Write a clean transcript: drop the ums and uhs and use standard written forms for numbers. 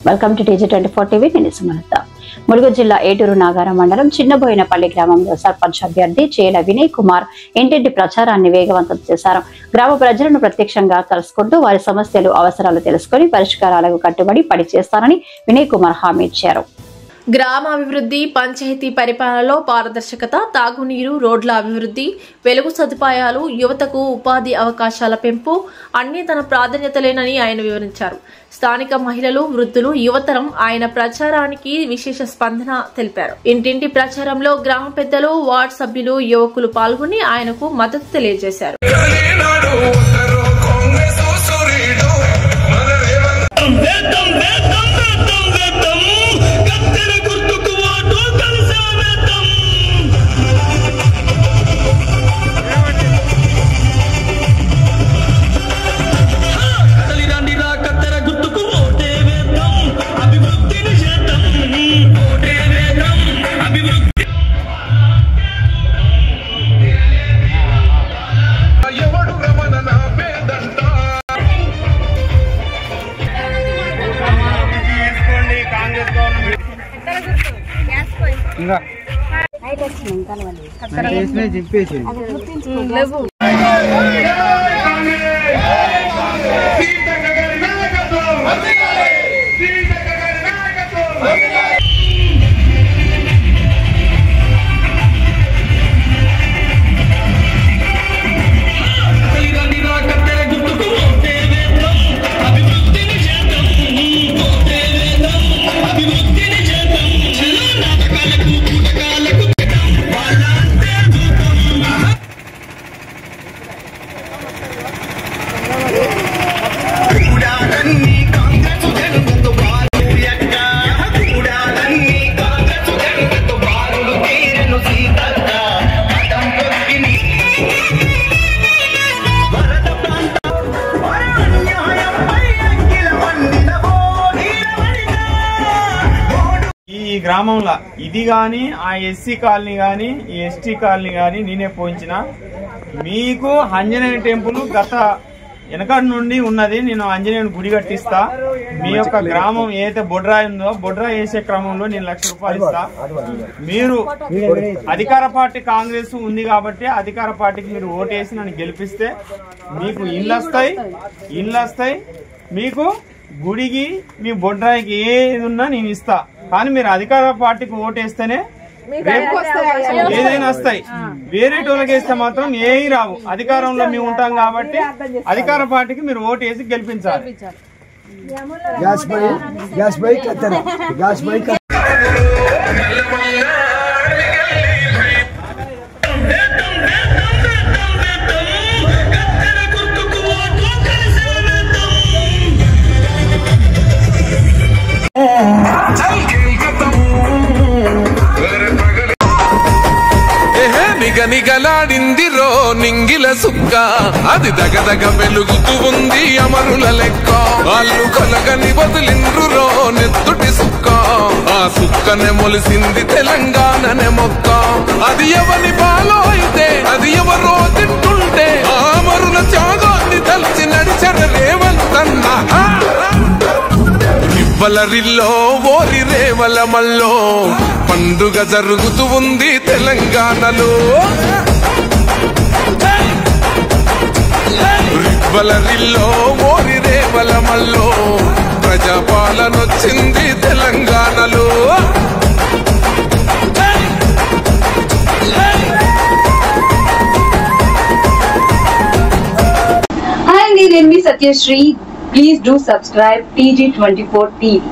Welcome to TG24 TV. నేను సుమలత. ములుగు జిల్లా ఏటూరు నాగారం మండలం చిన్నబోయినపల్లి గ్రామంలో సర్పంచ్ అభ్యర్థి చేల వినయ్ కుమార్ ఇంటింటి ప్రచారాన్ని వేగవంతం చేశారు. గ్రామ ప్రజలను ప్రత్యక్షంగా కలుసుకుంటూ వారి సమస్యలు అవసరాలు తెలుసుకుని పరిష్కారాలకు కట్టుబడి పనిచేస్తారని వినయ్ కుమార్ హామీ ఇచ్చారు. గ్రామాభివృద్ధి, పంచాయతీ పరిపాలనలో పారదర్శకత, తాగునీరు, రోడ్ల అభివృద్ధి, వెలుగు సదుపాయాలు, యువతకు ఉపాధి అవకాశాల పెంపు అన్ని తన ప్రాధాన్యతలేనని ఆయన వివరించారు. స్థానిక మహిళలు, వృద్ధులు, యువతరం ఆయన ప్రచారానికి విశేష స్పందన తెలిపారు. ఇంటింటి ప్రచారంలో గ్రామ పెద్దలు, వార్డు సభ్యులు, యువకులు పాల్గొని ఆయనకు మద్దతు తెలియజేశారు. ఈ గ్రామంలో ఇది గాని ఆ ఎస్సీ కాలనీ గాని ఈ ఎస్టీ కాలనీ గాని నేనే పోయించిన మీకు ఆంజనేయ టెంపుల్ గత వెనకటి నుండి ఉన్నది. నేను ఆంజనేయుని గుడి కట్టిస్తా. మీ యొక్క గ్రామం ఏదైతే బొడ్రాయి ఉందో బొడ్రాయి వేసే క్రమంలో నేను 1,00,000 రూపాయలు ఇస్తా. మీరు అధికార పార్టీ కాంగ్రెస్ ఉంది కాబట్టి అధికార పార్టీకి మీరు ఓటేసి నన్ను గెలిపిస్తే మీకు ఇళ్ళు వస్తాయి. మీకు గుడికి మీ బొడ్రాయికి ఏది ఉన్నా నేను ఇస్తా. కానీ మీరు అధికార పార్టీకి ఓటేస్తేనే రేపు ఏదైనా వస్తాయి. వేరే టోళ్ళకి వేస్తే మాత్రం ఏవి రావు. అధికారంలో మేము ఉంటాం కాబట్టి అధికార పార్టీకి మీరు ఓటు వేసి గెలిపించాలి. నిగనిగలాడిందిరో నింగిల సుక్క, అది దగదగ వెలుగుతూ ఉంది అమరుల లెక్క. వాళ్ళు కొలగని వదిలిండ్రురో నెత్తుటి సుక్క, ఆ సుక్కనే మొలిసింది తెలంగాణనే మొక్క. అది ఎవరి పాలో అయితే అది ఎవరో తింటుంటే ఆ అమరుల త్యాగాన్ని తలచి నడిచర రేవంతన్నా. రివ్వలరిల్లో ఓరి రేవల మల్లో పండుగ జరుగుతూ ఉంది తెలంగాణలో. రివ్వలరిల్లో ఓరి రేవల మల్లో ప్రజాపాలనొచ్చింది తెలంగాణలో. Hi, నేను మీ Satyasri. Please do subscribe TG24 TV.